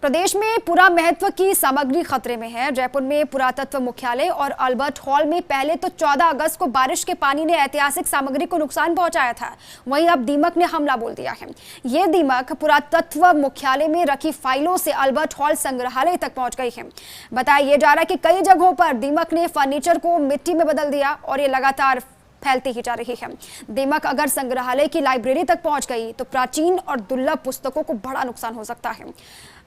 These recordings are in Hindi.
प्रदेश में पुरा महत्व की सामग्री खतरे में है। जयपुर में पुरातत्व मुख्यालय और अल्बर्ट हॉल में पहले तो 14 अगस्त को बारिश के पानी ने ऐतिहासिक सामग्री को नुकसान पहुंचाया था, वहीं अब दीमक ने हमला बोल दिया है। ये दीमक पुरातत्व मुख्यालय में रखी फाइलों से अल्बर्ट हॉल संग्रहालय तक पहुंच गई है। बताया जा रहा है कि कई जगहों पर दीमक ने फर्नीचर को मिट्टी में बदल दिया और ये लगातार फैलती ही जा रही है। दीमक अगर संग्रहालय की लाइब्रेरी तक पहुंच गई तो प्राचीन और दुर्लभ पुस्तकों को बड़ा नुकसान हो सकता है।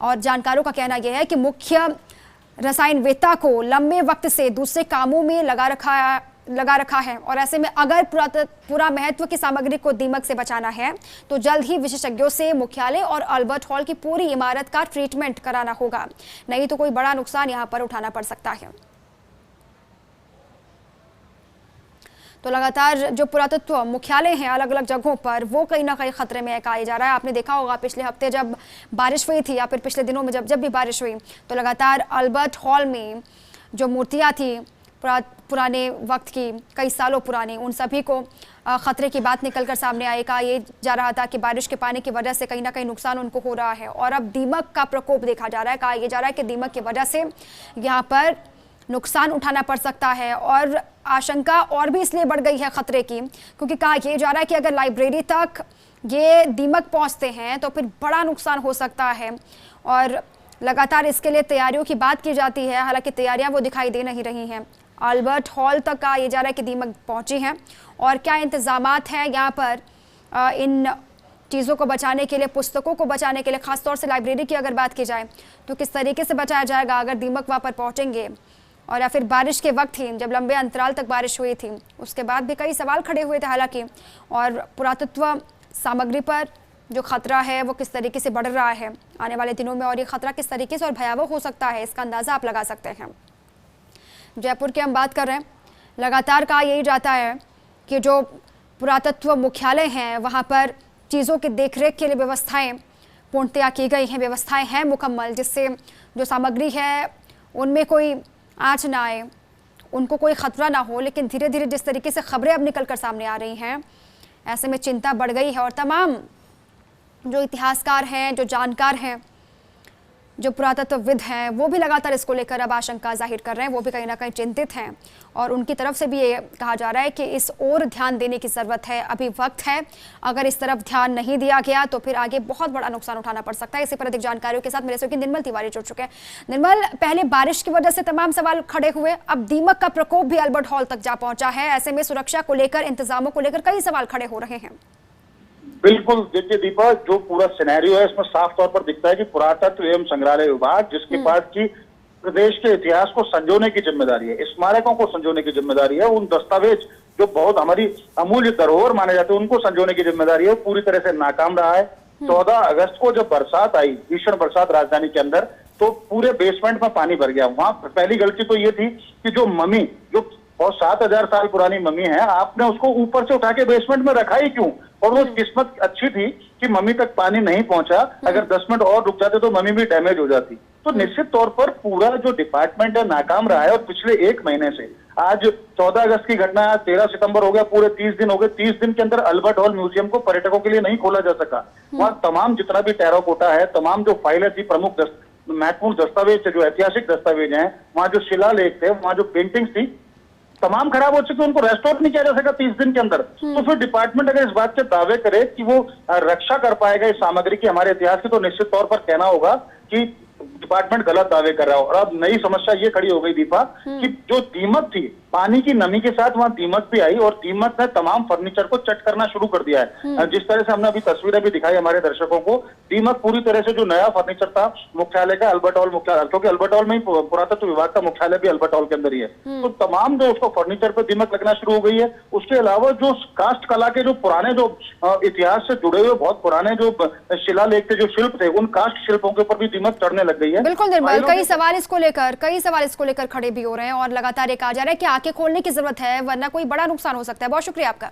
और जानकारों का कहना यह है कि मुख्य रसायनवेत्ता को लंबे वक्त से दूसरे कामों में लगा रखा है और ऐसे में अगर पूरा महत्व की सामग्री को दीमक से बचाना है तो जल्द ही विशेषज्ञों से मुख्यालय और अल्बर्ट हॉल की पूरी इमारत का ट्रीटमेंट कराना होगा, नहीं तो कोई बड़ा नुकसान यहां पर उठाना पड़ सकता है। तो लगातार जो पुरातत्व मुख्यालय हैं अलग अलग जगहों पर वो कहीं ना कहीं खतरे में कहा जा रहा है। आपने देखा होगा पिछले हफ्ते जब बारिश हुई थी या फिर पिछले दिनों में जब भी बारिश हुई तो लगातार अल्बर्ट हॉल में जो मूर्तियां थी पुराने वक्त की, कई सालों पुरानी, उन सभी को खतरे की बात निकलकर सामने आई। कहा ये जा रहा था कि बारिश के पानी की वजह से कहीं ना कहीं नुकसान उनको हो रहा है और अब दीमक का प्रकोप देखा जा रहा है। कहा यह जा रहा है कि दीमक की वजह से यहाँ पर नुकसान उठाना पड़ सकता है और आशंका और भी इसलिए बढ़ गई है खतरे की क्योंकि कहा यह जा रहा है कि अगर लाइब्रेरी तक ये दीमक पहुंचते हैं तो फिर बड़ा नुकसान हो सकता है और लगातार इसके लिए तैयारियों की बात की जाती है। हालांकि तैयारियां वो दिखाई दे नहीं रही हैं। अल्बर्ट हॉल तक कहा यह जा रहा है कि दीमक पहुंची हैं और क्या इंतजामात हैं यहाँ पर इन चीज़ों को बचाने के लिए, पुस्तकों को बचाने के लिए, खासतौर से लाइब्रेरी की अगर बात की जाए तो किस तरीके से बचाया जाएगा अगर दीमक वहाँ पर पहुँचेंगे। और या फिर बारिश के वक्त ही जब लंबे अंतराल तक बारिश हुई थी उसके बाद भी कई सवाल खड़े हुए थे हालांकि, और पुरातत्व सामग्री पर जो खतरा है वो किस तरीके से बढ़ रहा है आने वाले दिनों में और ये खतरा किस तरीके से और भयावह हो सकता है इसका अंदाज़ा आप लगा सकते हैं। जयपुर की हम बात कर रहे हैं, लगातार कहा यही जाता है कि जो पुरातत्व मुख्यालय हैं वहाँ पर चीज़ों की देखरेख के लिए व्यवस्थाएँ पूर्णतया की गई हैं, व्यवस्थाएँ हैं मुकम्मल, जिससे जो सामग्री है उनमें कोई आँच ना आए, उनको कोई खतरा ना हो। लेकिन धीरे धीरे जिस तरीके से खबरें अब निकल कर सामने आ रही हैं ऐसे में चिंता बढ़ गई है और तमाम जो इतिहासकार हैं, जो जानकार हैं, जो पुरातत्वविद हैं वो भी लगातार इसको लेकर अब आशंका जाहिर कर रहे हैं। वो भी कहीं ना कहीं चिंतित हैं और उनकी तरफ से भी ये कहा जा रहा है कि इस ओर ध्यान देने की ज़रूरत है, अभी वक्त है। अगर इस तरफ ध्यान नहीं दिया गया तो फिर आगे बहुत बड़ा नुकसान उठाना पड़ सकता है। इसी पर अधिक जानकारियों के साथ मेरे सहयोगी निर्मल तिवारी जुड़ चुके हैं। निर्मल, पहले बारिश की वजह से तमाम सवाल खड़े हुए, अब दीमक का प्रकोप भी अल्बर्ट हॉल तक जा पहुंचा है। ऐसे में सुरक्षा को लेकर, इंतजामों को लेकर कई सवाल खड़े हो रहे हैं। बिल्कुल, देखिए दीपा, जो पूरा सिनेरियो है इसमें साफ तौर पर दिखता है कि पुरातत्व एवं संग्रहालय विभाग, जिसके पास की प्रदेश के इतिहास को संजोने की जिम्मेदारी है, स्मारकों को संजोने की जिम्मेदारी है, उन दस्तावेज जो बहुत हमारी अमूल्य धरोहर माने जाते हैं उनको संजोने की जिम्मेदारी है, वो पूरी तरह से नाकाम रहा है। 14 अगस्त को जब बरसात आई, भीषण बरसात राजधानी के अंदर, तो पूरे बेसमेंट में पानी भर गया। वहां पहली गलती तो ये थी कि जो मम्मी, जो और 7000 साल पुरानी मम्मी है, आपने उसको ऊपर से उठा के बेसमेंट में रखा ही क्यों? और वो किस्मत अच्छी थी कि मम्मी तक पानी नहीं पहुंचा, अगर 10 मिनट और रुक जाते तो मम्मी भी डैमेज हो जाती। तो निश्चित तौर पर पूरा जो डिपार्टमेंट है नाकाम रहा है और पिछले 1 महीने से, आज 14 अगस्त की घटना, 13 सितंबर हो गया, पूरे 30 दिन हो गए। 30 दिन के अंदर अल्बर्ट हॉल म्यूजियम को पर्यटकों के लिए नहीं खोला जा सका। वहां तमाम जितना भी टेराकोटा है, तमाम जो फाइलें थी, प्रमुख महत्वपूर्ण दस्तावेज, जो ऐतिहासिक दस्तावेज हैं, वहां जो शिलालेख थे, वहां जो पेंटिंग्स थी, तमाम खराब हो चुके, उनको रेस्टोर नहीं किया जा सका 30 दिन के अंदर। तो फिर डिपार्टमेंट अगर इस बात के दावे करे कि वो रक्षा कर पाएगा इस सामग्री की, हमारे इतिहास की, तो निश्चित तौर पर कहना होगा कि डिपार्टमेंट गलत दावे कर रहा हो। और अब नई समस्या ये खड़ी हो गई दीपा कि जो दीमक थी, पानी की नमी के साथ वहां दीमक भी आई और दीमक ने तमाम फर्नीचर को चट करना शुरू कर दिया है। जिस तरह से हमने अभी तस्वीरें भी दिखाई हमारे दर्शकों को, दीमक पूरी तरह से जो नया फर्नीचर था मुख्यालय का, अल्बर्ट हॉल मुख्यालय, क्योंकि अल्बर्ट हॉल में ही पुरातत्व विभाग का मुख्यालय भी अल्बर्ट हॉल के अंदर ही है, तो तमाम जो उसको फर्नीचर पर दीमक लगना शुरू हो गई है। उसके अलावा जो कास्ट कला के जो पुराने, जो इतिहास से जुड़े हुए बहुत पुराने जो शिलालेख थे, जो शिल्प थे, उन कास्ट शिल्पों के ऊपर भी दीमक चढ़ने लग गई है। बिल्कुल निर्मल, कई सवाल इसको लेकर खड़े भी हो रहे हैं और लगातार ये कहा जा रहा है कि आंखें खोलने की जरूरत है वरना कोई बड़ा नुकसान हो सकता है। बहुत शुक्रिया आपका।